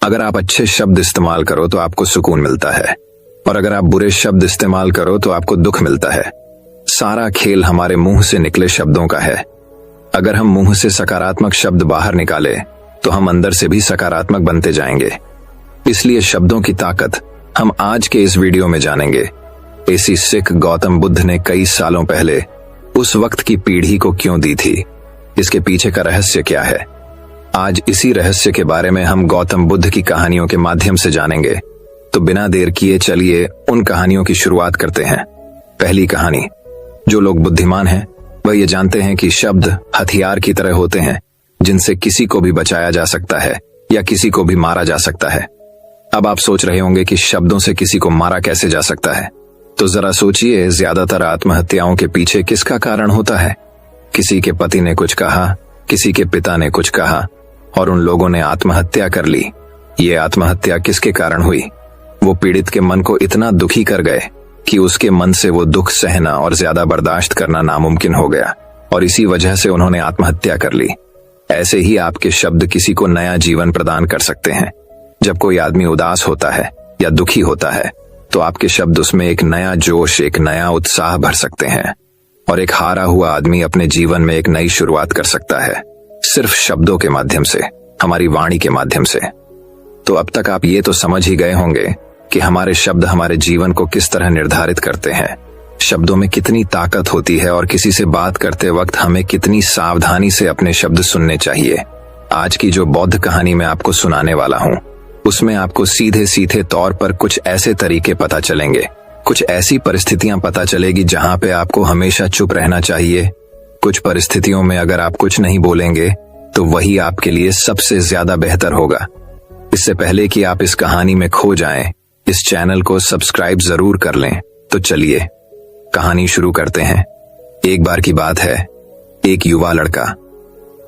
अगर आप अच्छे शब्द इस्तेमाल करो तो आपको सुकून मिलता है, और अगर आप बुरे शब्द इस्तेमाल करो तो आपको दुख मिलता है। सारा खेल हमारे मुंह से निकले शब्दों का है। अगर हम मुंह से सकारात्मक शब्द बाहर निकाले तो हम अंदर से भी सकारात्मक बनते जाएंगे। इसलिए शब्दों की ताकत हम आज के इस वीडियो में जानेंगे। ऐसी सिख गौतम बुद्ध ने कई सालों पहले उस वक्त की पीढ़ी को क्यों दी थी, इसके पीछे का रहस्य क्या है। आज इसी रहस्य के बारे में हम गौतम बुद्ध की कहानियों के माध्यम से जानेंगे। तो बिना देर किए चलिए उन कहानियों की शुरुआत करते हैं। पहली कहानी। जो लोग बुद्धिमान हैं वह ये जानते हैं कि शब्द हथियार की तरह होते हैं, जिनसे किसी को भी बचाया जा सकता है या किसी को भी मारा जा सकता है। अब आप सोच रहे होंगे कि शब्दों से किसी को मारा कैसे जा सकता है, तो जरा सोचिए, ज्यादातर आत्महत्याओं के पीछे किसका कारण होता है। किसी के पति ने कुछ कहा, किसी के पिता ने कुछ कहा और उन लोगों ने आत्महत्या कर ली। ये आत्महत्या किसके कारण हुई? वो पीड़ित के मन को इतना दुखी कर गए कि उसके मन से वो दुख सहना और ज्यादा बर्दाश्त करना नामुमकिन हो गया, और इसी वजह से उन्होंने आत्महत्या कर ली। ऐसे ही आपके शब्द किसी को नया जीवन प्रदान कर सकते हैं। जब कोई आदमी उदास होता है या दुखी होता है तो आपके शब्द उसमें एक नया जोश, एक नया उत्साह भर सकते हैं, और एक हारा हुआ आदमी अपने जीवन में एक नई शुरुआत कर सकता है, सिर्फ शब्दों के माध्यम से, हमारी वाणी के माध्यम से। तो अब तक आप ये तो समझ ही गए होंगे कि हमारे शब्द हमारे जीवन को किस तरह निर्धारित करते हैं। शब्दों में कितनी ताकत होती है और किसी से बात करते वक्त हमें कितनी सावधानी से अपने शब्द सुनने चाहिए। आज की जो बौद्ध कहानी मैं आपको सुनाने वाला हूँ, उसमें आपको सीधे सीधे तौर पर कुछ ऐसे तरीके पता चलेंगे, कुछ ऐसी परिस्थितियां पता चलेगी जहां पे आपको हमेशा चुप रहना चाहिए। कुछ परिस्थितियों में अगर आप कुछ नहीं बोलेंगे तो वही आपके लिए सबसे ज्यादा बेहतर होगा। इससे पहले कि आप इस कहानी में खो जाएं, इस चैनल को सब्सक्राइब जरूर कर लें। तो चलिए कहानी शुरू करते हैं। एक बार की बात है, एक युवा लड़का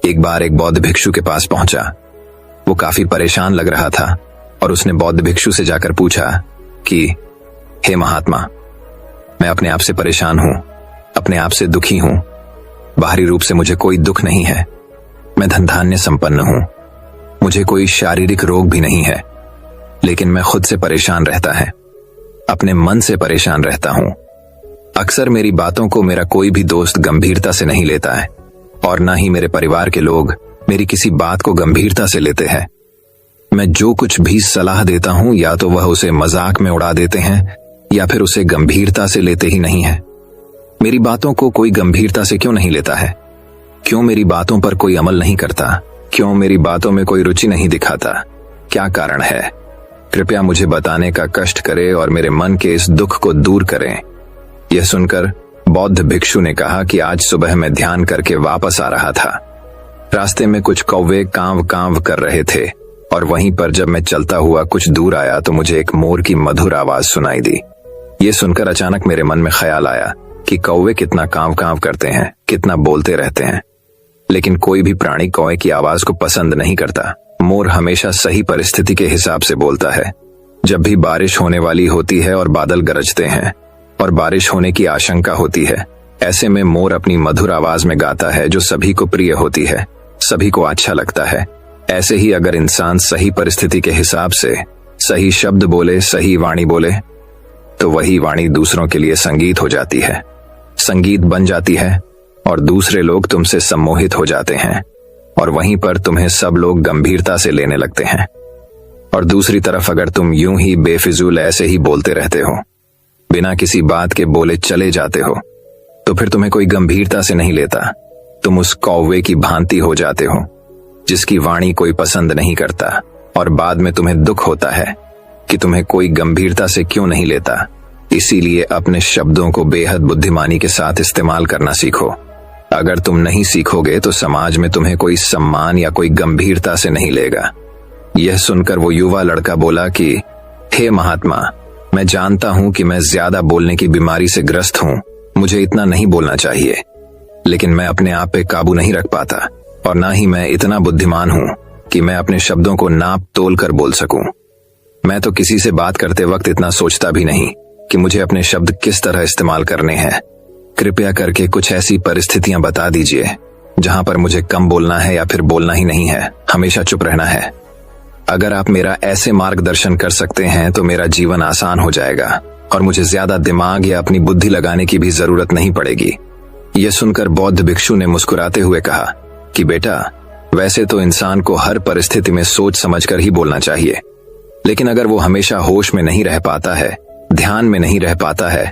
एक बार एक बौद्ध भिक्षु के पास पहुंचा। वो काफी परेशान लग रहा था और उसने बौद्ध भिक्षु से जाकर पूछा कि हे महात्मा, मैं अपने आप से परेशान हूं, अपने आप से दुखी हूं। बाहरी रूप से मुझे कोई दुख नहीं है, मैं धन धान्य संपन्न हूं, मुझे कोई शारीरिक रोग भी नहीं है, लेकिन मैं खुद से परेशान रहता है, अपने मन से परेशान रहता हूं। अक्सर मेरी बातों को मेरा कोई भी दोस्त गंभीरता से नहीं लेता है, और ना ही मेरे परिवार के लोग मेरी किसी बात को गंभीरता से लेते हैं। मैं जो कुछ भी सलाह देता हूं या तो वह उसे मजाक में उड़ा देते हैं या फिर उसे गंभीरता से लेते ही नहीं है। मेरी बातों को कोई गंभीरता से क्यों नहीं लेता है? क्यों मेरी बातों पर कोई अमल नहीं करता? क्यों मेरी बातों में कोई रुचि नहीं दिखाता? क्या कारण है? कृपया मुझे बताने का कष्ट करें और मेरे मन के इस दुख को दूर करें। यह सुनकर बौद्ध भिक्षु ने कहा कि आज सुबह मैं ध्यान करके वापस आ रहा था। रास्ते में कुछ कौवे कांव कांव कर रहे थे, और वहीं पर जब मैं चलता हुआ कुछ दूर आया तो मुझे एक मोर की मधुर आवाज सुनाई दी। ये सुनकर अचानक मेरे मन में ख्याल आया कि कौवे कितना कांव कांव करते हैं, कितना बोलते रहते हैं, लेकिन कोई भी प्राणी कौवे की आवाज को पसंद नहीं करता। मोर हमेशा सही परिस्थिति के हिसाब से बोलता है। जब भी बारिश होने वाली होती है और बादल गरजते हैं और बारिश होने की आशंका होती है, ऐसे में मोर अपनी मधुर आवाज में गाता है जो सभी को प्रिय होती है, सभी को अच्छा लगता है। ऐसे ही अगर इंसान सही परिस्थिति के हिसाब से सही शब्द बोले, सही वाणी बोले, तो वही वाणी दूसरों के लिए संगीत हो जाती है, संगीत बन जाती है, और दूसरे लोग तुमसे सम्मोहित हो जाते हैं, और वहीं पर तुम्हें सब लोग गंभीरता से लेने लगते हैं। और दूसरी तरफ अगर तुम यूं ही बेफिजूल ऐसे ही बोलते रहते हो, बिना किसी बात के बोले चले जाते हो, तो फिर तुम्हें कोई गंभीरता से नहीं लेता। तुम उस कौवे की भांति हो जाते हो जिसकी वाणी कोई पसंद नहीं करता, और बाद में तुम्हें दुख होता है कि तुम्हें कोई गंभीरता से क्यों नहीं लेता। इसीलिए अपने शब्दों को बेहद बुद्धिमानी के साथ इस्तेमाल करना सीखो। अगर तुम नहीं सीखोगे तो समाज में तुम्हें कोई सम्मान या कोई गंभीरता से नहीं लेगा। यह सुनकर वो युवा लड़का बोला कि हे महात्मा, मैं जानता हूं कि मैं ज्यादा बोलने की बीमारी से ग्रस्त हूं, मुझे इतना नहीं बोलना चाहिए, लेकिन मैं अपने आप पे काबू नहीं रख पाता, और ना ही मैं इतना बुद्धिमान हूं कि मैं अपने शब्दों को नाप तोल कर बोल सकूं। मैं तो किसी से बात करते वक्त इतना सोचता भी नहीं कि मुझे अपने शब्द किस तरह इस्तेमाल करने हैं। कृपया करके कुछ ऐसी परिस्थितियां बता दीजिए जहां पर मुझे कम बोलना है या फिर बोलना ही नहीं है, हमेशा चुप रहना है। अगर आप मेरा ऐसे मार्गदर्शन कर सकते हैं तो मेरा जीवन आसान हो जाएगा और मुझे ज्यादा दिमाग या अपनी बुद्धि लगाने की भी जरूरत नहीं पड़ेगी। यह सुनकर बौद्ध भिक्षु ने मुस्कुराते हुए कहा कि बेटा, वैसे तो इंसान को हर परिस्थिति में सोच समझकर ही बोलना चाहिए, लेकिन अगर वो हमेशा होश में नहीं रह पाता है, ध्यान में नहीं रह पाता है,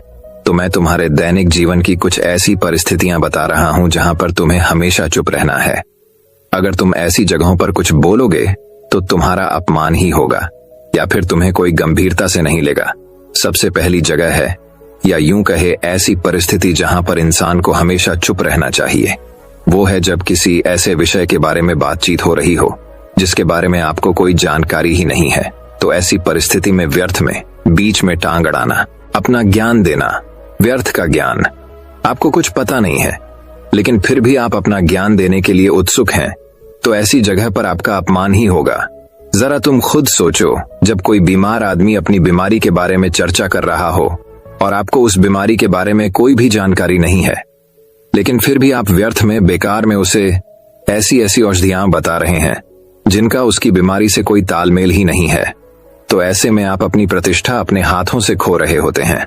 तो मैं तुम्हारे दैनिक जीवन की कुछ ऐसी परिस्थितियां बता रहा हूं जहां पर तुम्हें हमेशा चुप रहना है। अगर तुम ऐसी जगहों पर कुछ बोलोगे तो तुम्हारा अपमान ही होगा या फिर तुम्हें कोई गंभीरता से नहीं लेगा। सबसे पहली जगह है, या यूं कहे ऐसी परिस्थिति जहां पर इंसान को हमेशा चुप रहना चाहिए, वो है जब किसी ऐसे विषय के बारे में बातचीत हो रही हो जिसके बारे में आपको कोई जानकारी ही नहीं है। तो ऐसी परिस्थिति में व्यर्थ में बीच में टांग अड़ाना, अपना ज्ञान देना, व्यर्थ का ज्ञान, आपको कुछ पता नहीं है लेकिन फिर भी आप अपना ज्ञान देने के लिए उत्सुक हैं, तो ऐसी जगह पर आपका अपमान ही होगा। जरा तुम खुद सोचो, जब कोई बीमार आदमी अपनी बीमारी के बारे में चर्चा कर रहा हो और आपको उस बीमारी के बारे में कोई भी जानकारी नहीं है, लेकिन फिर भी आप व्यर्थ में बेकार में उसे ऐसी ऐसी औषधियां बता रहे हैं जिनका उसकी बीमारी से कोई तालमेल ही नहीं है, तो ऐसे में आप अपनी प्रतिष्ठा अपने हाथों से खो रहे होते हैं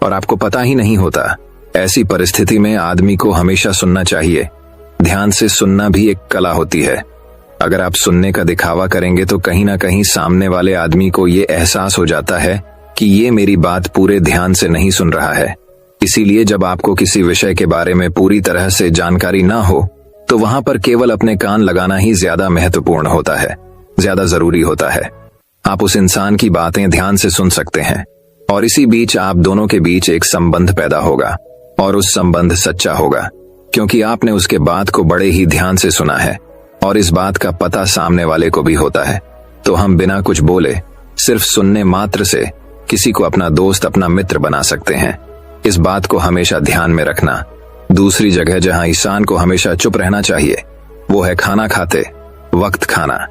और आपको पता ही नहीं होता। ऐसी परिस्थिति में आदमी को हमेशा सुनना चाहिए। ध्यान से सुनना भी एक कला होती है। अगर आप सुनने का दिखावा करेंगे तो कहीं ना कहीं सामने वाले आदमी को ये एहसास हो जाता है कि ये मेरी बात पूरे ध्यान से नहीं सुन रहा है। इसीलिए जब आपको किसी विषय के बारे में पूरी तरह से जानकारी ना हो तो वहां पर केवल अपने कान लगाना ही ज्यादा महत्वपूर्ण होता है, ज्यादा जरूरी होता है। आप उस इंसान की बातें ध्यान से सुन सकते हैं और इसी बीच आप दोनों के बीच एक संबंध पैदा होगा और उस संबंध सच्चा होगा क्योंकि आपने उसके बात को बड़े ही ध्यान से सुना है और इस बात का पता सामने वाले को भी होता है। तो हम बिना कुछ बोले, सिर्फ सुनने मात्र से किसी को अपना दोस्त, अपना मित्र बना सकते हैं। इस बात को हमेशा ध्यान में रखना। दूसरी जगह जहां इंसान को हमेशा चुप रहना चाहिए वो है खाना खाते वक्त खाना।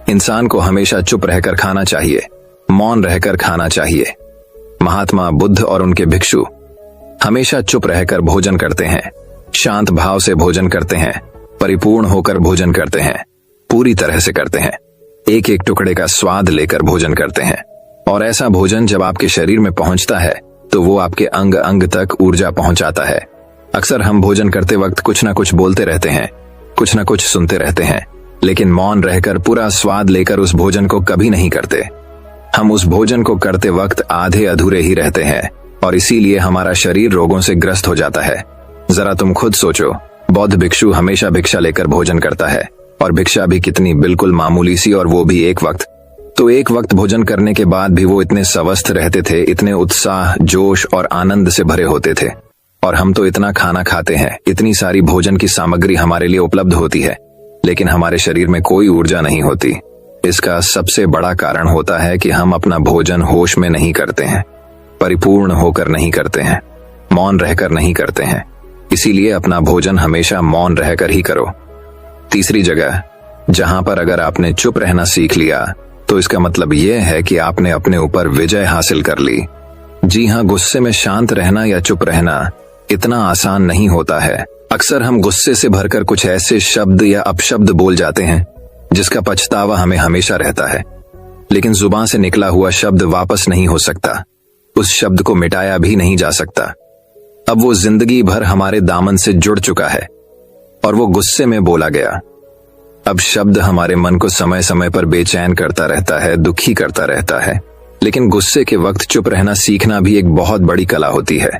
इंसान को हमेशा चुप रहकर खाना चाहिए, मौन रहकर खाना चाहिए। महात्मा बुद्ध और उनके भिक्षु हमेशा चुप रहकर भोजन करते हैं, शांत भाव से भोजन करते हैं, परिपूर्ण होकर भोजन करते हैं, पूरी तरह से करते हैं, एक एक टुकड़े का स्वाद लेकर भोजन करते हैं। और ऐसा भोजन जब आपके शरीर में पहुंचता है तो वो आपके अंग अंग तक ऊर्जा पहुंचाता है। अक्सर हम भोजन करते वक्त कुछ ना कुछ बोलते रहते हैं, कुछ ना कुछ सुनते रहते हैं, लेकिन मौन रहकर पूरा स्वाद लेकर उस भोजन को कभी नहीं करते। हम उस भोजन को करते वक्त आधे अधूरे ही रहते हैं और इसीलिए हमारा शरीर रोगों से ग्रस्त हो जाता है। जरा तुम खुद सोचो, बौद्ध भिक्षु हमेशा भिक्षा लेकर भोजन करता है और भिक्षा भी कितनी बिल्कुल मामूली सी, और वो भी एक वक्त। तो एक वक्त भोजन करने के बाद भी वो इतने स्वस्थ रहते थे, इतने उत्साह, जोश और आनंद से भरे होते थे। और हम तो इतना खाना खाते हैं, इतनी सारी भोजन की सामग्री हमारे लिए उपलब्ध होती है, लेकिन हमारे शरीर में कोई ऊर्जा नहीं होती। इसका सबसे बड़ा कारण होता है कि हम अपना भोजन होश में नहीं करते हैं, परिपूर्ण होकर नहीं करते हैं, मौन रहकर नहीं करते हैं। इसीलिए अपना भोजन हमेशा मौन रहकर ही करो। तीसरी जगह जहां पर अगर आपने चुप रहना सीख लिया तो इसका मतलब यह है कि आपने अपने ऊपर विजय हासिल कर ली। जी हाँ, गुस्से में शांत रहना या चुप रहना इतना आसान नहीं होता है। अक्सर हम गुस्से से भरकर कुछ ऐसे शब्द या अपशब्द बोल जाते हैं जिसका पछतावा हमें हमेशा रहता है, लेकिन जुबान से निकला हुआ शब्द वापस नहीं हो सकता, उस शब्द को मिटाया भी नहीं जा सकता। अब वो जिंदगी भर हमारे दामन से जुड़ चुका है और वो गुस्से में बोला गया। अब शब्द हमारे मन को समय समय पर बेचैन करता रहता है, दुखी करता रहता है, लेकिन गुस्से के वक्त चुप रहना सीखना भी एक बहुत बड़ी कला होती है।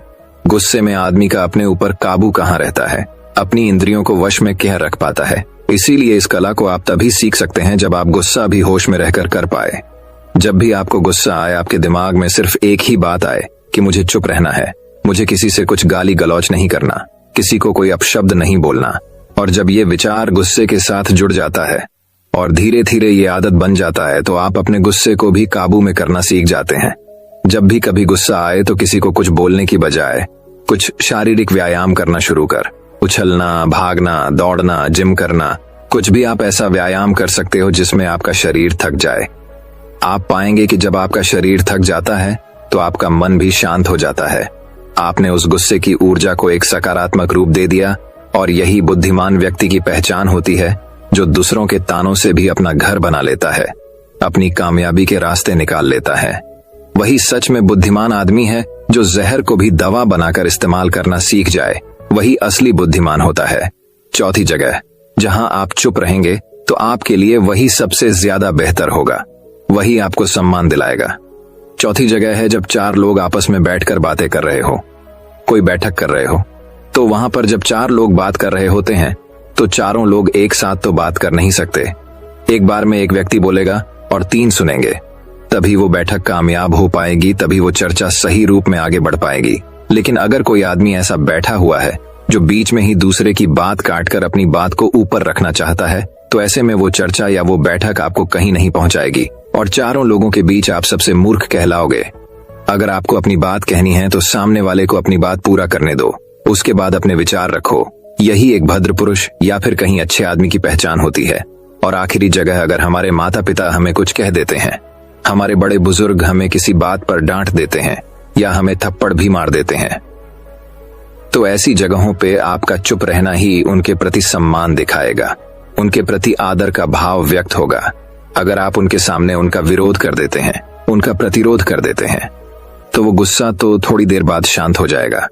गुस्से में आदमी का अपने ऊपर काबू कहाँ रहता है, अपनी इंद्रियों को वश में क्या रख पाता है। इसीलिए इस कला को आप तभी सीख सकते हैं जब आप गुस्सा भी होश में रहकर कर पाए। जब भी आपको गुस्सा आए, आपके दिमाग में सिर्फ एक ही बात आए कि मुझे चुप रहना है, मुझे किसी से कुछ गाली गलौज नहीं करना, किसी को कोई अपशब्द नहीं बोलना। और जब ये विचार गुस्से के साथ जुड़ जाता है और धीरे धीरे ये आदत बन जाता है तो आप अपने गुस्से को भी काबू में करना सीख जाते हैं। जब भी कभी गुस्सा आए तो किसी को कुछ बोलने की बजाय कुछ शारीरिक व्यायाम करना शुरू कर, उछलना, भागना, दौड़ना, जिम करना, कुछ भी आप ऐसा व्यायाम कर सकते हो जिसमें आपका शरीर थक जाए। आप पाएंगे कि जब आपका शरीर थक जाता है तो आपका मन भी शांत हो जाता है। आपने उस गुस्से की ऊर्जा को एक सकारात्मक रूप दे दिया और यही बुद्धिमान व्यक्ति की पहचान होती है, जो दूसरों के तानों से भी अपना घर बना लेता है। अपनी कामयाबी के रास्ते निकाल लेता है। वही सच में बुद्धिमान आदमी है जो जहर को भी दवा बनाकर इस्तेमाल करना सीख जाए। वही असली बुद्धिमान होता है। चौथी जगह, जहां आप चुप रहेंगे तो आपके लिए वही सबसे ज्यादा बेहतर होगा, वही आपको सम्मान दिलाएगा। चौथी जगह है जब चार लोग आपस में बैठकर बातें कर रहे हो, कोई बैठक कर रहे हो, तो वहां पर जब चार लोग बात कर रहे होते हैं तो चारों लोग एक साथ तो बात कर नहीं सकते। एक बार में एक व्यक्ति बोलेगा और तीन सुनेंगे, तभी वो बैठक कामयाब हो पाएगी, तभी वो चर्चा सही रूप में आगे बढ़ पाएगी। लेकिन अगर कोई आदमी ऐसा बैठा हुआ है जो बीच में ही दूसरे की बात काटकर अपनी बात को ऊपर रखना चाहता है, तो ऐसे में वो चर्चा या वो बैठक आपको कहीं नहीं पहुंचाएगी और चारों लोगों के बीच आप सबसे मूर्ख कहलाओगे। अगर आपको अपनी बात कहनी है तो सामने वाले को अपनी बात पूरा करने दो, उसके बाद अपने विचार रखो। यही एक भद्र पुरुष या फिर कहीं अच्छे आदमी की पहचान होती है। और आखिरी जगह, अगर हमारे माता पिता हमें कुछ कह देते हैं, हमारे बड़े बुजुर्ग हमें किसी बात पर डांट देते हैं या हमें थप्पड़ भी मार देते हैं, तो ऐसी जगहों पे आपका चुप रहना ही उनके प्रति सम्मान दिखाएगा, उनके प्रति आदर का भाव व्यक्त होगा। अगर आप उनके सामने उनका विरोध कर देते हैं, उनका प्रतिरोध कर देते हैं, तो वो गुस्सा तो थोड़ी देर बाद शांत हो जाएगा,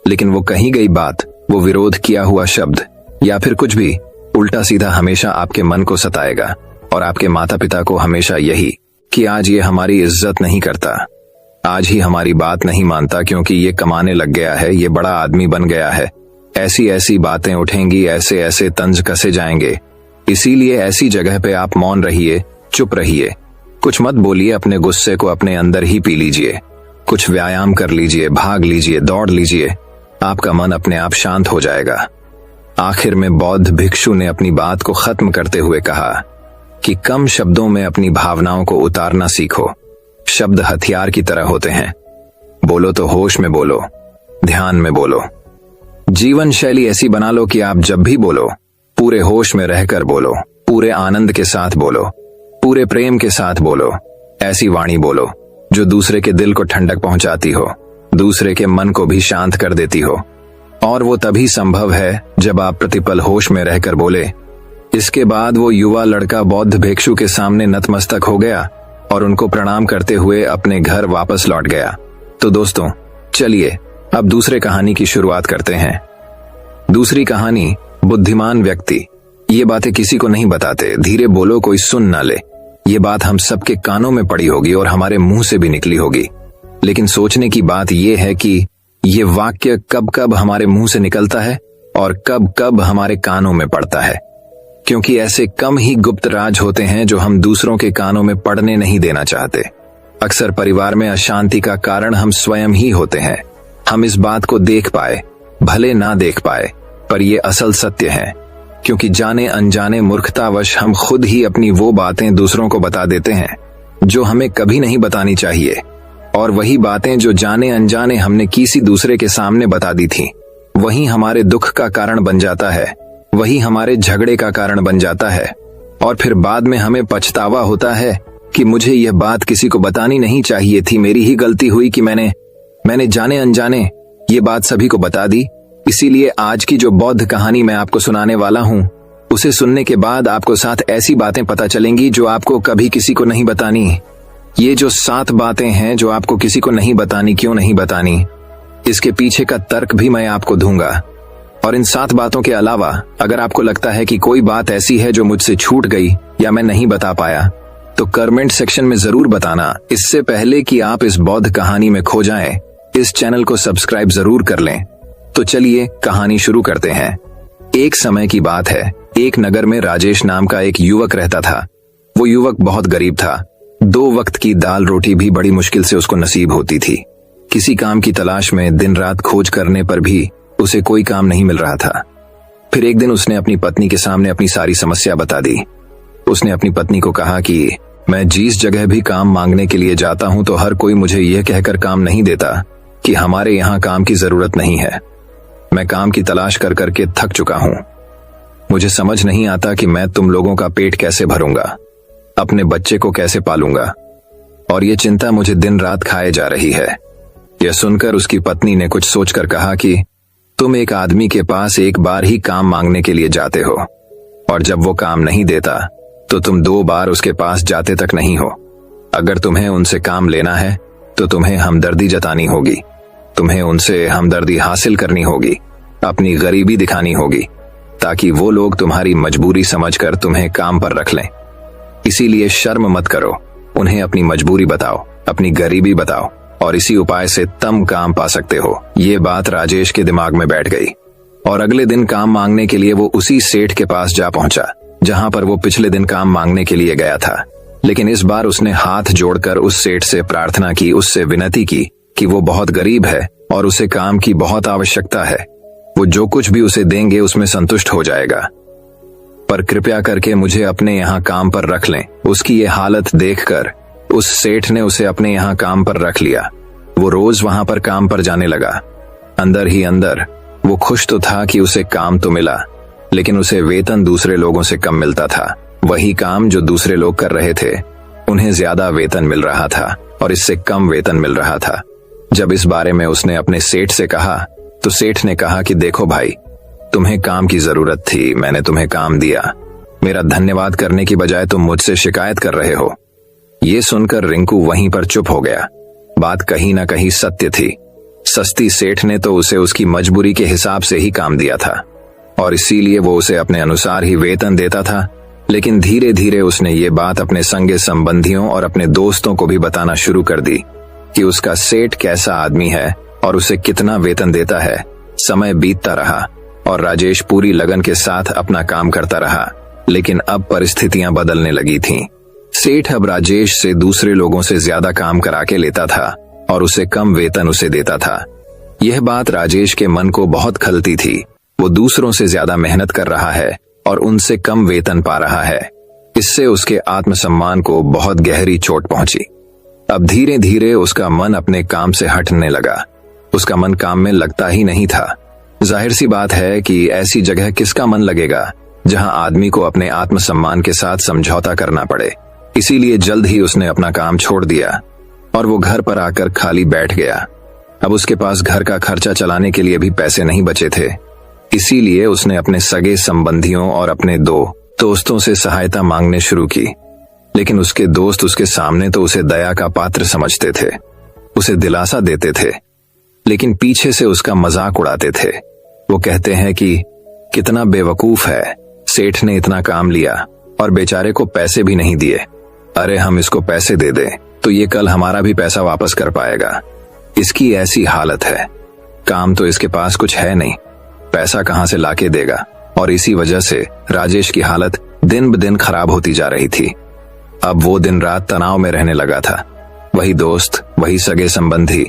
लेकिन वो कही गई बात, वो विरोध किया हुआ शब्द या फिर कुछ भी उल्टा सीधा हमेशा आपके मन को सताएगा। और आपके माता पिता को हमेशा यही कि आज ये हमारी इज्जत नहीं करता, आज ही हमारी बात नहीं मानता क्योंकि ये कमाने लग गया है, ये बड़ा आदमी बन गया है, ऐसी ऐसी बातें उठेंगी, ऐसे ऐसे तंज कसे जाएंगे। इसीलिए ऐसी जगह पे आप मौन रहिए, चुप रहिए, कुछ मत बोलिए, अपने गुस्से को अपने अंदर ही पी लीजिए, कुछ व्यायाम कर लीजिए, भाग लीजिए, दौड़ लीजिए, आपका मन अपने आप शांत हो जाएगा। आखिर में बौद्ध भिक्षु ने अपनी बात को खत्म करते हुए कहा कि कम शब्दों में अपनी भावनाओं को उतारना सीखो। शब्द हथियार की तरह होते हैं, बोलो तो होश में बोलो, ध्यान में बोलो। जीवन शैली ऐसी बना लो कि आप जब भी बोलो पूरे होश में रहकर बोलो, पूरे आनंद के साथ बोलो, पूरे प्रेम के साथ बोलो। ऐसी वाणी बोलो जो दूसरे के दिल को ठंडक पहुंचाती हो, दूसरे के मन को भी शांत कर देती हो। और वो तभी संभव है जब आप प्रतिपल होश में रहकर बोले। इसके बाद वो युवा लड़का बौद्ध भिक्षु के सामने नतमस्तक हो गया और उनको प्रणाम करते हुए अपने घर वापस लौट गया। तो दोस्तों, चलिए अब दूसरे कहानी की शुरुआत करते हैं। दूसरी कहानी, बुद्धिमान व्यक्ति। ये बातें किसी को नहीं बताते, धीरे बोलो, कोई सुन ना ले। ये बात हम सबके कानों में पड़ी होगी और हमारे मुंह से भी निकली होगी, लेकिन सोचने की बात यह है कि ये वाक्य कब कब हमारे मुंह से निकलता है और कब कब हमारे कानों में पड़ता है, क्योंकि ऐसे कम ही गुप्त राज होते हैं जो हम दूसरों के कानों में पड़ने नहीं देना चाहते। अक्सर परिवार में अशांति का कारण हम स्वयं ही होते हैं। हम इस बात को देख पाए, भले ना देख पाए, पर यह असल सत्य है, क्योंकि जाने अनजाने मूर्खतावश हम खुद ही अपनी वो बातें दूसरों को बता देते हैं जो हमें कभी नहीं बतानी चाहिए। और वही बातें जो जाने अनजाने हमने किसी दूसरे के सामने बता दी थी, वही हमारे दुख का कारण बन जाता है, वही हमारे झगड़े का कारण बन जाता है। और फिर बाद में हमें पछतावा होता है कि मुझे यह बात किसी को बतानी नहीं चाहिए थी, मेरी ही गलती हुई कि मैंने जाने अनजाने ये बात सभी को बता दी। इसीलिए आज की जो बौद्ध कहानी मैं आपको सुनाने वाला हूँ, उसे सुनने के बाद आपको 7 ऐसी बातें पता चलेंगी जो आपको कभी किसी को नहीं बतानी। ये जो 7 बातें हैं जो आपको किसी को नहीं बतानी, क्यों नहीं बतानी, इसके पीछे का तर्क भी मैं आपको दूंगा। और इन 7 बातों के अलावा अगर आपको लगता है कि कोई बात ऐसी है जो मुझसे छूट गई या मैं नहीं बता पाया, तो कमेंट सेक्शन में जरूर बताना। इससे पहले कि आप इस बौद्ध कहानी में खो जाएं, इस चैनल को सब्सक्राइब जरूर कर लें। तो चलिए कहानी शुरू करते हैं। एक समय की बात है, एक नगर में राजेश नाम का एक युवक रहता था। वो युवक बहुत गरीब था। 2 वक्त की दाल रोटी भी बड़ी मुश्किल से उसको नसीब होती थी। किसी काम की तलाश में दिन रात खोज करने पर भी उसे कोई काम नहीं मिल रहा था। फिर एक दिन उसने अपनी पत्नी के सामने अपनी सारी समस्या बता दी। उसने अपनी पत्नी को कहा कि मैं जिस जगह भी काम मांगने के लिए जाता हूं तो हर कोई मुझे यह कहकर काम नहीं देता कि हमारे यहाँ काम की जरूरत नहीं है। मैं काम की तलाश कर करके थक चुका हूं। मुझे समझ नहीं आता कि मैं तुम लोगों का पेट कैसे भरूंगा, अपने बच्चे को कैसे पालूंगा, और ये चिंता मुझे दिन रात खाए जा रही है। यह सुनकर उसकी पत्नी ने कुछ सोचकर कहा कि तुम एक आदमी के पास एक बार ही काम मांगने के लिए जाते हो, और जब वो काम नहीं देता तो तुम 2 बार उसके पास जाते तक नहीं हो। अगर तुम्हें उनसे काम लेना है तो तुम्हें हमदर्दी जतानी होगी, तुम्हें उनसे हमदर्दी हासिल करनी होगी, अपनी गरीबी दिखानी होगी, ताकि वो लोग तुम्हारी मजबूरी समझकर तुम्हें काम पर रख लें। इसीलिए शर्म मत करो, उन्हें अपनी मजबूरी बताओ, अपनी गरीबी बताओ, और इसी उपाय से तुम काम पा सकते हो। ये बात राजेश के दिमाग में बैठ गई और अगले दिन काम मांगने के लिए वो उसी सेठ के पास जा पहुंचा जहां पर वो पिछले दिन काम मांगने के लिए गया था। लेकिन इस बार उसने हाथ जोड़कर उस सेठ से प्रार्थना की, उससे विनती की कि वो बहुत गरीब है और उसे काम की बहुत आवश्यकता है। वो जो कुछ भी उसे देंगे उसमें संतुष्ट हो जाएगा, पर कृपया करके मुझे अपने यहाँ काम पर रख लें। उसकी ये हालत देखकर उस सेठ ने उसे अपने यहाँ काम पर रख लिया। वो रोज वहां पर काम पर जाने लगा। अंदर ही अंदर वो खुश तो था कि उसे काम तो मिला, लेकिन उसे वेतन दूसरे लोगों से कम मिलता था। वही काम जो दूसरे लोग कर रहे थे, उन्हें ज्यादा वेतन मिल रहा था और इससे कम वेतन मिल रहा था। जब इस बारे में उसने अपने सेठ से कहा तो सेठ ने कहा कि देखो भाई, तुम्हें काम की जरूरत थी, मैंने तुम्हें काम दिया। मेरा धन्यवाद करने की बजाय तुम मुझसे शिकायत कर रहे हो। ये सुनकर रिंकू वहीं पर चुप हो गया। बात कहीं ना कहीं सत्य थी। सस्ती सेठ ने तो उसे उसकी मजबूरी के हिसाब से ही काम दिया था और इसीलिए वो उसे अपने अनुसार ही वेतन देता था। लेकिन धीरे धीरे उसने ये बात अपने संगे संबंधियों और अपने दोस्तों को भी बताना शुरू कर दी कि उसका सेठ कैसा आदमी है और उसे कितना वेतन देता है। समय बीतता रहा और राजेश पूरी लगन के साथ अपना काम करता रहा, लेकिन अब परिस्थितियां बदलने लगी थीं। सेठ अब राजेश से दूसरे लोगों से ज्यादा काम करा के लेता था और उसे कम वेतन उसे देता था। यह बात राजेश के मन को बहुत खलती थी। वो दूसरों से ज्यादा मेहनत कर रहा है और उनसे कम वेतन पा रहा है। इससे उसके आत्मसम्मान को बहुत गहरी चोट पहुंची। अब धीरे धीरे उसका मन अपने काम से हटने लगा। उसका मन काम में लगता ही नहीं था। जाहिर सी बात है कि ऐसी जगह किसका मन लगेगा जहां आदमी को अपने आत्मसम्मान के साथ समझौता करना पड़े। इसीलिए जल्द ही उसने अपना काम छोड़ दिया और वो घर पर आकर खाली बैठ गया। अब उसके पास घर का खर्चा चलाने के लिए भी पैसे नहीं बचे थे। इसीलिए उसने अपने सगे संबंधियों और अपने 2 दोस्तों से सहायता मांगने शुरू की। लेकिन उसके दोस्त उसके सामने तो उसे दया का पात्र समझते थे, उसे दिलासा देते थे, लेकिन पीछे से उसका मजाक उड़ाते थे। वो कहते हैं कि कितना बेवकूफ है, सेठ ने इतना काम लिया और बेचारे को पैसे भी नहीं दिए। अरे हम इसको पैसे दे दें तो ये कल हमारा भी पैसा वापस कर पाएगा। इसकी ऐसी हालत है, काम तो इसके पास कुछ है नहीं, पैसा कहां से लाके देगा। और इसी वजह से राजेश की हालत दिन ब दिन खराब होती जा रही थी। अब वो दिन रात तनाव में रहने लगा था। वही दोस्त, वही सगे संबंधी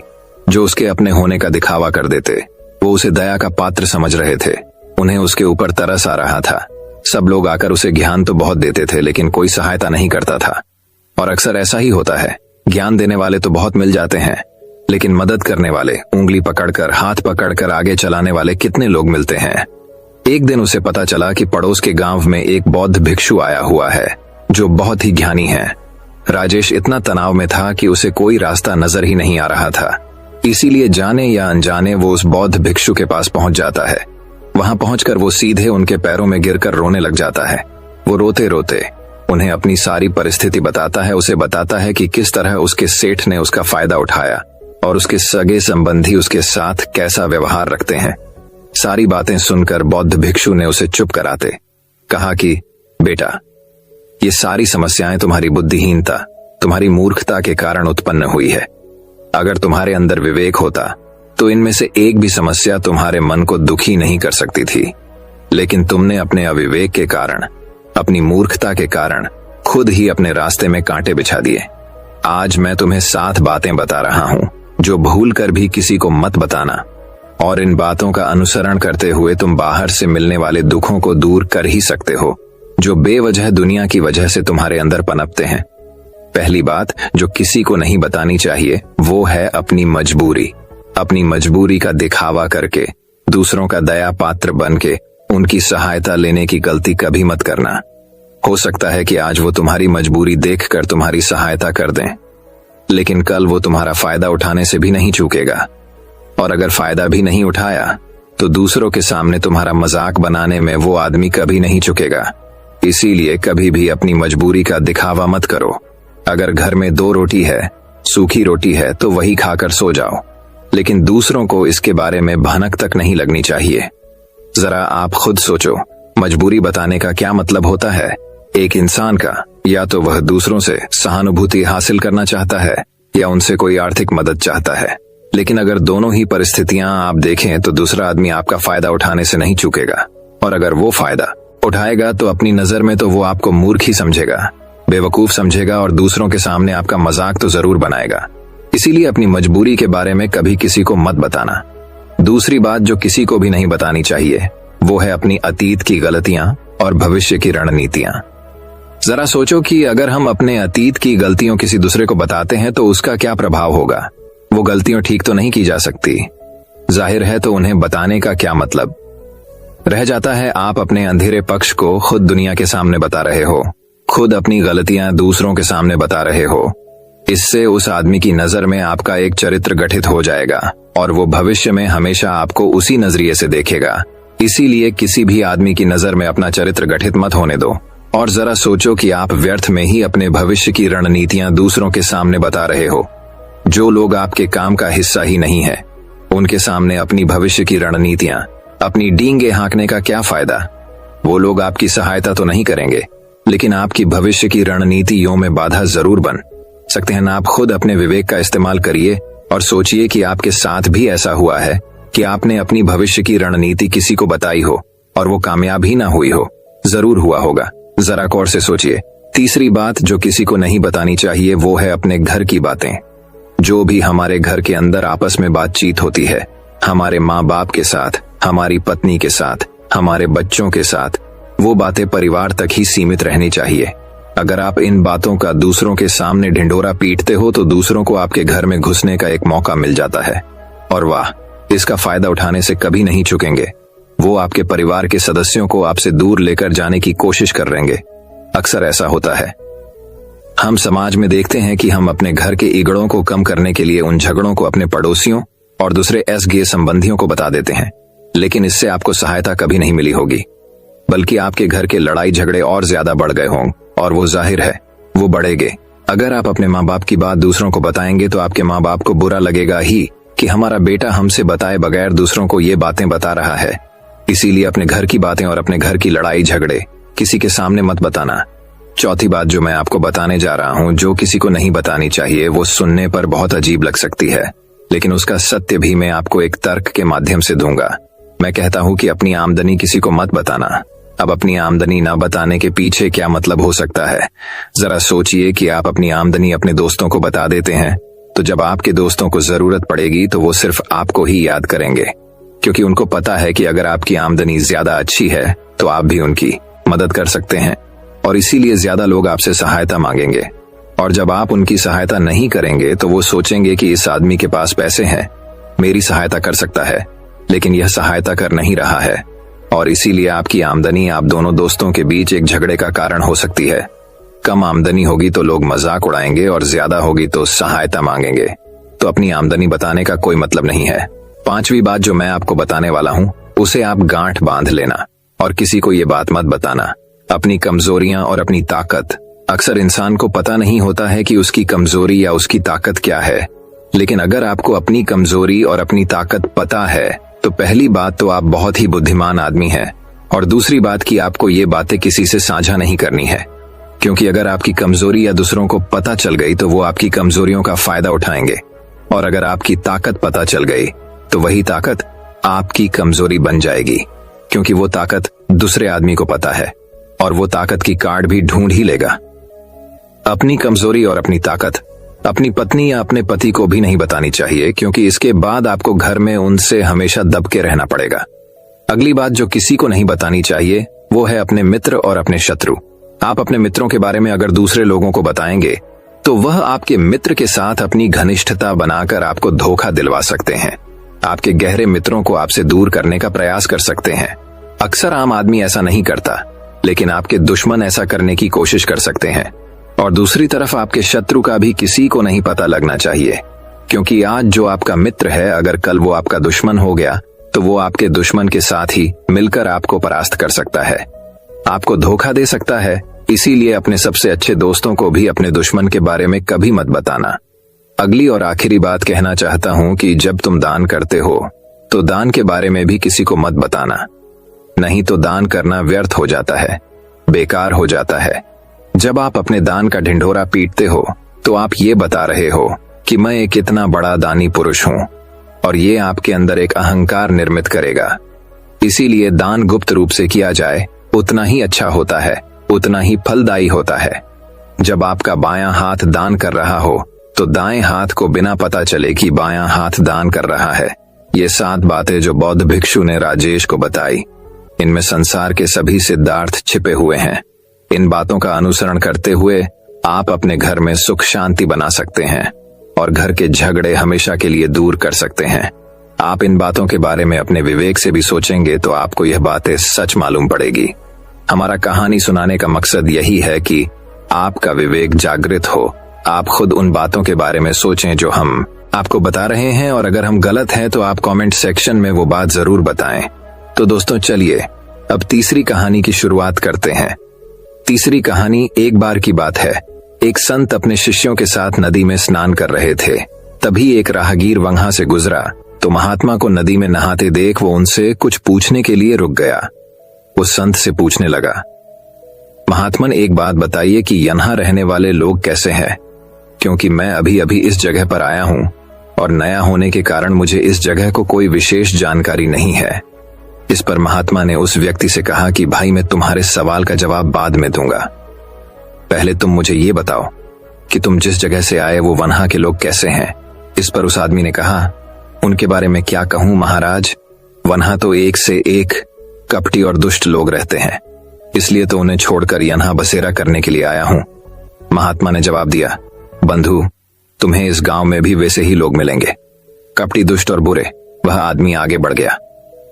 जो उसके अपने होने का दिखावा कर देते, वो उसे दया का पात्र समझ रहे थे। उन्हें उसके ऊपर तरस आ रहा था। सब लोग आकर उसे ज्ञान तो बहुत देते थे, लेकिन कोई सहायता नहीं करता था। और अक्सर ऐसा ही होता है, ज्ञान देने वाले तो बहुत मिल जाते हैं, लेकिन मदद करने वाले, उंगली पकड़कर, हाथ पकड़कर आगे चलाने वाले कितने लोग मिलते हैं। एक दिन उसे पता चला कि पड़ोस के गांव में एक बौद्ध भिक्षु आया हुआ है जो बहुत ही ज्ञानी है। राजेश इतना तनाव में था कि उसे कोई रास्ता नजर ही नहीं आ रहा था। इसीलिए जाने या अनजाने वो उस बौद्ध भिक्षु के पास पहुंच जाता है। वहां पहुंचकर वो सीधे उनके पैरों में गिरकर रोने लग जाता है। वो रोते रोते उन्हें अपनी सारी परिस्थिति बताता है। उसे बताता है कि किस तरह उसके सेठ ने उसका फायदा उठाया और उसके सगे संबंधी उसके साथ कैसा व्यवहार रखते हैं। सारी बातें सुनकर बौद्ध भिक्षु ने उसे चुप कराते कहा कि बेटा, ये सारी समस्याएं तुम्हारी बुद्धिहीनता, तुम्हारी मूर्खता के कारण उत्पन्न हुई है। अगर तुम्हारे अंदर विवेक होता तो इनमें से एक भी समस्या तुम्हारे मन को दुखी नहीं कर सकती थी, लेकिन तुमने अपने अविवेक के कारण, अपनी मूर्खता के कारण खुद ही अपने रास्ते में कांटे बिछा दिए। आज मैं तुम्हें 7 बातें बता रहा हूं जो भूल कर भी किसी को मत बताना, और इन बातों का अनुसरण करते हुए तुम बाहर से मिलने वाले दुखों को दूर कर ही सकते हो जो बेवजह दुनिया की वजह से तुम्हारे अंदर पनपते हैं। पहली बात जो किसी को नहीं बतानी चाहिए वो है अपनी मजबूरी। अपनी मजबूरी का दिखावा करके, दूसरों का दया पात्र बन के उनकी सहायता लेने की गलती कभी मत करना। हो सकता है कि आज वो तुम्हारी मजबूरी देखकर तुम्हारी सहायता कर दें, लेकिन कल वो तुम्हारा फायदा उठाने से भी नहीं चूकेगा, और अगर फायदा भी नहीं उठाया तो दूसरों के सामने तुम्हारा मजाक बनाने में वो आदमी कभी नहीं चुकेगा। इसीलिए कभी भी अपनी मजबूरी का दिखावा मत करो। अगर घर में 2 रोटी है, सूखी रोटी है, तो वही खाकर सो जाओ, लेकिन दूसरों को इसके बारे में भनक तक नहीं लगनी चाहिए। जरा आप खुद सोचो, मजबूरी बताने का क्या मतलब होता है एक इंसान का? या तो वह दूसरों से सहानुभूति हासिल करना चाहता है या उनसे कोई आर्थिक मदद चाहता है। लेकिन अगर दोनों ही परिस्थितियां आप देखें तो दूसरा आदमी आपका फायदा उठाने से नहीं चूकेगा, और अगर वो फायदा उठाएगा तो अपनी नजर में तो वो आपको मूर्ख ही समझेगा, बेवकूफ समझेगा, और दूसरों के सामने आपका मजाक तो जरूर बनाएगा। इसीलिए अपनी मजबूरी के बारे में कभी किसी को मत बताना। दूसरी बात जो किसी को भी नहीं बतानी चाहिए वो है अपनी अतीत की गलतियां और भविष्य की रणनीतियां। जरा सोचो कि अगर हम अपने अतीत की गलतियों किसी दूसरे को बताते हैं तो उसका क्या प्रभाव होगा। वो गलतियां ठीक तो नहीं की जा सकती, जाहिर है, तो उन्हें बताने का क्या मतलब रह जाता है। आप अपने अंधेरे पक्ष को खुद दुनिया के सामने बता रहे हो, खुद अपनी गलतियां दूसरों के सामने बता रहे हो। इससे उस आदमी की नजर में आपका एक चरित्र गठित हो जाएगा और वो भविष्य में हमेशा आपको उसी नजरिए से देखेगा। इसीलिए किसी भी आदमी की नजर में अपना चरित्र गठित मत होने दो। और जरा सोचो कि आप व्यर्थ में ही अपने भविष्य की रणनीतियां दूसरों के सामने बता रहे हो। जो लोग आपके काम का हिस्सा ही नहीं है, उनके सामने अपनी भविष्य की रणनीतियां, अपनी डींगे हाँकने का क्या फायदा। वो लोग आपकी सहायता तो नहीं करेंगे, लेकिन आपकी भविष्य की रणनीतियों में बाधा जरूर बन सकते हैं। आप खुद अपने विवेक का इस्तेमाल करिए और सोचिए कि आपके साथ भी ऐसा हुआ है कि आपने अपनी भविष्य की रणनीति किसी को बताई हो और वो कामयाब ही ना हुई हो। जरूर हुआ होगा, जरा गौर से सोचिए। तीसरी बात जो किसी को नहीं बतानी चाहिए वो है अपने घर की बातें। जो भी हमारे घर के अंदर आपस में बातचीत होती है, हमारे माँ बाप के साथ, हमारी पत्नी के साथ, हमारे बच्चों के साथ, वो बातें परिवार तक ही सीमित रहनी चाहिए। अगर आप इन बातों का दूसरों के सामने ढिंढोरा पीटते हो तो दूसरों को आपके घर में घुसने का एक मौका मिल जाता है, और वाह, इसका फायदा उठाने से कभी नहीं चुकेंगे। वो आपके परिवार के सदस्यों को आपसे दूर लेकर जाने की कोशिश कर रहेंगे। अक्सर ऐसा होता है। हम समाज में देखते हैं कि हम अपने घर के ईगड़ों को कम करने के लिए उन झगड़ों को अपने पड़ोसियों और दूसरे सगे संबंधियों को बता देते हैं, लेकिन इससे आपको सहायता कभी नहीं मिली होगी, बल्कि आपके घर के लड़ाई झगड़े और ज्यादा बढ़ गए होंगे, और वो जाहिर है वो बढ़ेंगे। अगर आप अपने माँ बाप की बात दूसरों को बताएंगे तो आपके माँ बाप को बुरा लगेगा ही कि हमारा बेटा हमसे बताए बगैर दूसरों को ये बातें बता रहा है। इसीलिए अपने घर की बातें और अपने घर की लड़ाई झगड़े किसी के सामने मत बताना। चौथी बात जो मैं आपको बताने जा रहा हूँ, जो किसी को नहीं बतानी चाहिए, वो सुनने पर बहुत अजीब लग सकती है, लेकिन उसका सत्य भी मैं आपको एक तर्क के माध्यम से दूंगा। मैं कहता हूँ कि अपनी आमदनी किसी को मत बताना। अब अपनी आमदनी न बताने के पीछे क्या मतलब हो सकता है? जरा सोचिए कि आप अपनी आमदनी अपने दोस्तों को बता देते हैं, तो जब आपके दोस्तों को जरूरत पड़ेगी तो वो सिर्फ आपको ही याद करेंगे, क्योंकि उनको पता है कि अगर आपकी आमदनी ज्यादा अच्छी है तो आप भी उनकी मदद कर सकते हैं, और इसीलिए ज्यादा लोग आपसे सहायता मांगेंगे। और जब आप उनकी सहायता नहीं करेंगे तो वो सोचेंगे कि इस आदमी के पास पैसे हैं, मेरी सहायता कर सकता है, लेकिन यह सहायता कर नहीं रहा है, और इसीलिए आपकी आमदनी आप दोनों दोस्तों के बीच एक झगड़े का कारण हो सकती है। कम आमदनी होगी तो लोग मजाक उड़ाएंगे और ज्यादा होगी तो सहायता मांगेंगे। तो अपनी आमदनी बताने का कोई मतलब नहीं है। पांचवी बात जो मैं आपको बताने वाला हूँ उसे आप गांठ बांध लेना और किसी को ये बात मत बताना। अपनी कमजोरियां और अपनी ताकत। अक्सर इंसान को पता नहीं होता है कि उसकी कमजोरी या उसकी ताकत क्या है, लेकिन अगर आपको अपनी कमजोरी और अपनी ताकत पता है तो पहली बात तो आप बहुत ही बुद्धिमान आदमी हैं, और दूसरी बात कि आपको ये बातें किसी से साझा नहीं करनी है, क्योंकि अगर आपकी कमजोरी या दूसरों को पता चल गई तो वो आपकी कमजोरियों का फायदा उठाएंगे, और अगर आपकी ताकत पता चल गई तो वही ताकत आपकी कमजोरी बन जाएगी, क्योंकि वो ताकत दूसरे आदमी को पता है और वो ताकत की कार्ड भी ढूंढ ही लेगा। अपनी कमजोरी और अपनी ताकत अपनी पत्नी या अपने पति को भी नहीं बतानी चाहिए, क्योंकि इसके बाद आपको घर में उनसे हमेशा दब के रहना पड़ेगा। अगली बात जो किसी को नहीं बतानी चाहिए वो है अपने मित्र और अपने शत्रु। आप अपने मित्रों के बारे में अगर दूसरे लोगों को बताएंगे तो वह आपके मित्र के साथ अपनी घनिष्ठता बनाकर आपको धोखा दिलवा सकते हैं। आपके गहरे मित्रों को आपसे दूर करने का प्रयास कर सकते हैं। अक्सर आम आदमी ऐसा नहीं करता, लेकिन आपके दुश्मन ऐसा करने की कोशिश कर सकते हैं। और दूसरी तरफ आपके शत्रु का भी किसी को नहीं पता लगना चाहिए, क्योंकि आज जो आपका मित्र है अगर कल वो आपका दुश्मन हो गया तो वो आपके दुश्मन के साथ ही मिलकर आपको परास्त कर सकता है। आपको धोखा दे सकता है। इसीलिए अपने सबसे अच्छे दोस्तों को भी अपने दुश्मन के बारे में कभी मत बताना। अगली और आखिरी बात कहना चाहता हूं कि जब तुम दान करते हो तो दान के बारे में भी किसी को मत बताना, नहीं तो दान करना व्यर्थ हो जाता है, बेकार हो जाता है। जब आप अपने दान का ढिंढोरा पीटते हो तो आप ये बता रहे हो कि मैं एक इतना बड़ा दानी पुरुष हूं, और ये आपके अंदर एक अहंकार निर्मित करेगा। इसीलिए दान गुप्त रूप से किया जाए उतना ही अच्छा होता है, उतना ही फलदायी होता है। जब आपका बायां हाथ दान कर रहा हो तो दाएं हाथ को बिना पता चले कि बायां हाथ दान कर रहा है। ये 7 बातें जो बौद्ध भिक्षु ने राजेश को बताई, इनमें संसार के सभी सिद्धार्थ छिपे हुए हैं। इन बातों का अनुसरण करते हुए आप अपने घर में सुख शांति बना सकते हैं और घर के झगड़े हमेशा के लिए दूर कर सकते हैं। आप इन बातों के बारे में अपने विवेक से भी सोचेंगे तो आपको यह बातें सच मालूम पड़ेगी। हमारा कहानी सुनाने का मकसद यही है कि आपका विवेक जागृत हो, आप खुद उन बातों के बारे में सोचें जो हम आपको बता रहे हैं, और अगर हम गलत हैं तो आप कमेंट सेक्शन में वो बात जरूर बताएं। तो दोस्तों चलिए अब तीसरी कहानी की शुरुआत करते हैं। तीसरी कहानी एक बार की बात है। एक संत अपने शिष्यों के साथ नदी में स्नान कर रहे थे। तभी एक राहगीर वहां से गुजरा तो महात्मा को नदी में नहाते देख वो उनसे कुछ पूछने के लिए रुक गया। वो संत से पूछने लगा, महात्मन एक बात बताइए कि यहाँ रहने वाले लोग कैसे हैं, क्योंकि मैं अभी अभी इस जगह पर आया हूं और नया होने के कारण मुझे इस जगह को कोई विशेष जानकारी नहीं है। इस पर महात्मा ने उस व्यक्ति से कहा कि भाई मैं तुम्हारे सवाल का जवाब बाद में दूंगा, पहले तुम मुझे ये बताओ कि तुम जिस जगह से आए वो वहां के लोग कैसे हैं। इस पर उस आदमी ने कहा, उनके बारे में क्या कहूं महाराज, वहां तो एक से एक कपटी और दुष्ट लोग रहते हैं, इसलिए तो उन्हें छोड़कर यहाँ बसेरा करने के लिए आया हूं। महात्मा ने जवाब दिया, बंधु तुम्हें इस गांव में भी वैसे ही लोग मिलेंगे, कपटी दुष्ट और बुरे। वह आदमी आगे बढ़ गया।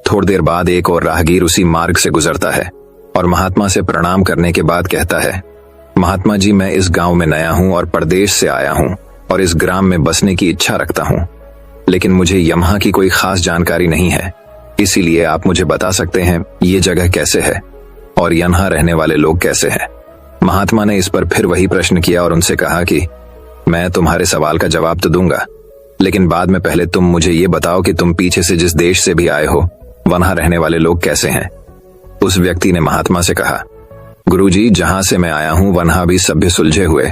थोड़ी देर बाद एक और राहगीर उसी मार्ग से गुजरता है और महात्मा से प्रणाम करने के बाद कहता है, महात्मा जी मैं इस गांव में नया हूं और परदेश से आया हूं और इस ग्राम में बसने की इच्छा रखता हूं, लेकिन मुझे यहाँ की कोई खास जानकारी नहीं है, इसीलिए आप मुझे बता सकते हैं ये जगह कैसे है और यहाँ रहने वाले लोग कैसे हैं। महात्मा ने इस पर फिर वही प्रश्न किया और उनसे कहा कि मैं तुम्हारे सवाल का जवाब तो दूंगा, लेकिन बाद में पहले तुम मुझे ये बताओ कि तुम पीछे से जिस देश से भी आए हो वहां रहने वाले लोग कैसे हैं। उस व्यक्ति ने महात्मा से कहा, गुरुजी जहां से मैं आया हूं वहां भी सभ्य सुलझे हुए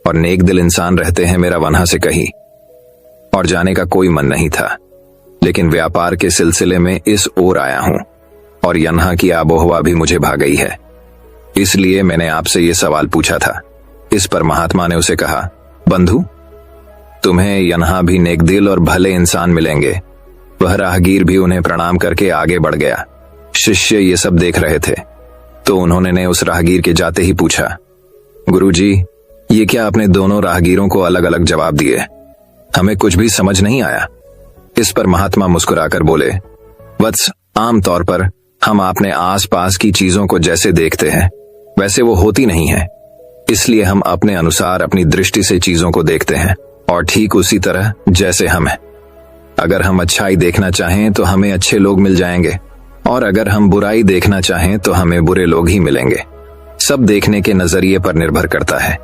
और नेक दिल इंसान रहते हैं। मेरा वहां से कहीं और जाने का कोई मन नहीं था, लेकिन व्यापार के सिलसिले में इस ओर आया हूं और यहाँ की आबोहवा भी मुझे भा गई है, इसलिए मैंने आपसे ये सवाल पूछा था। इस पर महात्मा ने उसे कहा, बंधु तुम्हें यहाँ भी नेक दिल और भले इंसान मिलेंगे। वह राहगीर भी उन्हें प्रणाम करके आगे बढ़ गया। शिष्य ये सब देख रहे थे तो उन्होंने उस राहगीर के जाते ही पूछा, गुरुजी ये क्या आपने दोनों राहगीरों को अलग अलग जवाब दिए, हमें कुछ भी समझ नहीं आया। इस पर महात्मा मुस्कुराकर बोले, वत्स आम तौर पर हम अपने आसपास की चीजों को जैसे देखते हैं वैसे वो होती नहीं है, इसलिए हम अपने अनुसार अपनी दृष्टि से चीजों को देखते हैं और ठीक उसी तरह जैसे हम हैं। अगर हम अच्छाई देखना चाहें तो हमें अच्छे लोग मिल जाएंगे और अगर हम बुराई देखना चाहें तो हमें बुरे लोग ही मिलेंगे। सब देखने के नजरिए पर निर्भर करता है,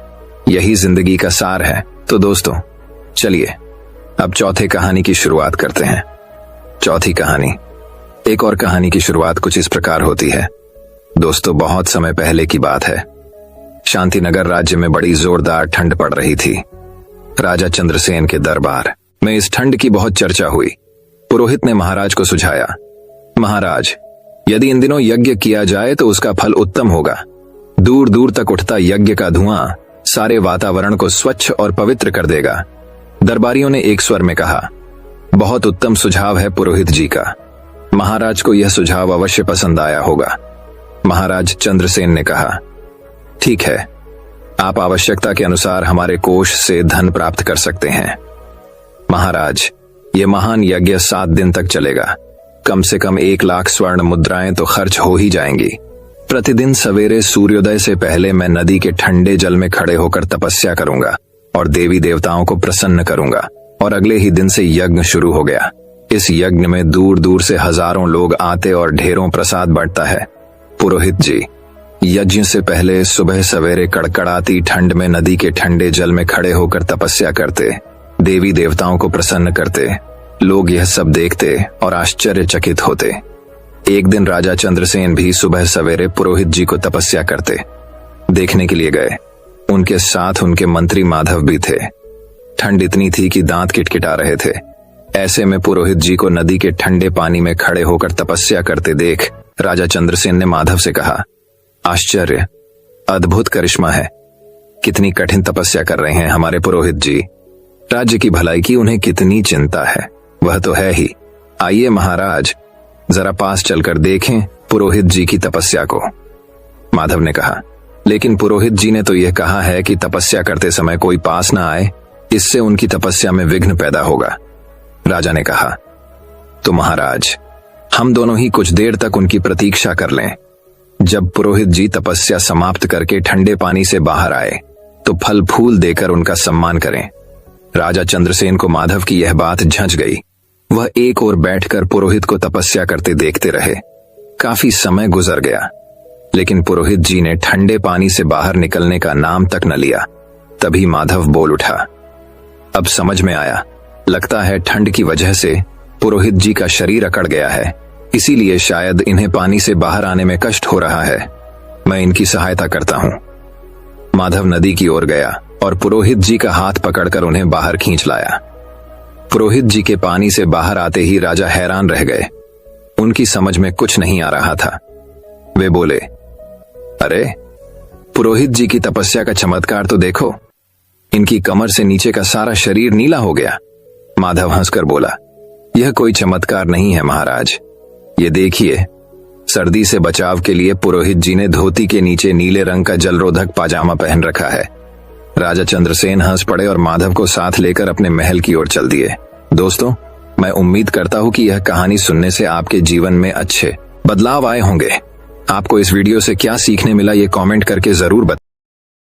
यही जिंदगी का सार है। तो दोस्तों चलिए अब चौथे कहानी की शुरुआत करते हैं। चौथी कहानी। एक और कहानी की शुरुआत कुछ इस प्रकार होती है। दोस्तों बहुत समय पहले की बात है। शांतिनगर राज्य में बड़ी जोरदार ठंड पड़ रही थी। राजा चंद्रसेन के दरबार में इस ठंड की बहुत चर्चा हुई। पुरोहित ने महाराज को सुझाया, महाराज यदि इन दिनों यज्ञ किया जाए तो उसका फल उत्तम होगा। दूर दूर तक उठता यज्ञ का धुआं सारे वातावरण को स्वच्छ और पवित्र कर देगा। दरबारियों ने एक स्वर में कहा, बहुत उत्तम सुझाव है पुरोहित जी का, महाराज को यह सुझाव अवश्य पसंद आया होगा। महाराज चंद्रसेन ने कहा, ठीक है, आप आवश्यकता के अनुसार हमारे कोष से धन प्राप्त कर सकते हैं। महाराज ये महान यज्ञ 7 दिन तक चलेगा, कम से कम 1 लाख स्वर्ण मुद्राएं तो खर्च हो ही जाएंगी। प्रतिदिन सवेरे सूर्योदय से पहले मैं नदी के ठंडे जल में खड़े होकर तपस्या करूंगा और देवी देवताओं को प्रसन्न करूंगा। और अगले ही दिन से यज्ञ शुरू हो गया। इस यज्ञ में दूर दूर से हजारों लोग आते और ढेरों प्रसाद बढ़ता है। पुरोहित जी यज्ञ से पहले सुबह सवेरे कड़कड़ाती ठंड में नदी के ठंडे जल में खड़े होकर तपस्या करते, देवी देवताओं को प्रसन्न करते। लोग यह सब देखते और आश्चर्यचकित होते। एक दिन राजा चंद्रसेन भी सुबह सवेरे पुरोहित जी को तपस्या करते देखने के लिए गए। उनके साथ उनके मंत्री माधव भी थे। ठंड इतनी थी कि दांत किटकिटा रहे थे। ऐसे में पुरोहित जी को नदी के ठंडे पानी में खड़े होकर तपस्या करते देख राजा चंद्रसेन ने माधव से कहा, आश्चर्य, अद्भुत करिश्मा है। कितनी कठिन तपस्या कर रहे हैं हमारे पुरोहित जी। राज्य की भलाई की उन्हें कितनी चिंता है, वह तो है ही। आइए महाराज, जरा पास चलकर देखें पुरोहित जी की तपस्या को। माधव ने कहा, लेकिन पुरोहित जी ने तो यह कहा है कि तपस्या करते समय कोई पास ना आए, इससे उनकी तपस्या में विघ्न पैदा होगा। राजा ने कहा, तो महाराज, हम दोनों ही कुछ देर तक उनकी प्रतीक्षा कर लें। जब पुरोहित जी तपस्या समाप्त करके ठंडे पानी से बाहर आए तो फल फूल देकर उनका सम्मान करें। राजा चंद्रसेन को माधव की यह बात झंझ गई। वह एक ओर बैठकर पुरोहित को तपस्या करते देखते रहे। काफी समय गुजर गया, लेकिन पुरोहित जी ने ठंडे पानी से बाहर निकलने का नाम तक न लिया। तभी माधव बोल उठा, अब समझ में आया, लगता है ठंड की वजह से पुरोहित जी का शरीर अकड़ गया है, इसीलिए शायद इन्हें पानी से बाहर आने में कष्ट हो रहा है। मैं इनकी सहायता करता हूं। माधव नदी की ओर गया और पुरोहित जी का हाथ पकड़कर उन्हें बाहर खींच लाया। पुरोहित जी के पानी से बाहर आते ही राजा हैरान रह गए। उनकी समझ में कुछ नहीं आ रहा था। वे बोले, अरे, पुरोहित जी की तपस्या का चमत्कार तो देखो, इनकी कमर से नीचे का सारा शरीर नीला हो गया। माधव हंसकर बोला, यह कोई चमत्कार नहीं है महाराज, ये देखिए, सर्दी से बचाव के लिए पुरोहित जी ने धोती के नीचे नीले रंग का जलरोधक पाजामा पहन रखा है। राजा चंद्रसेन हंस पड़े और माधव को साथ लेकर अपने महल की ओर चल दिए। दोस्तों, मैं उम्मीद करता हूं कि यह कहानी सुनने से आपके जीवन में अच्छे बदलाव आए होंगे। आपको इस वीडियो से क्या सीखने मिला, ये कमेंट करके जरूर बताएं।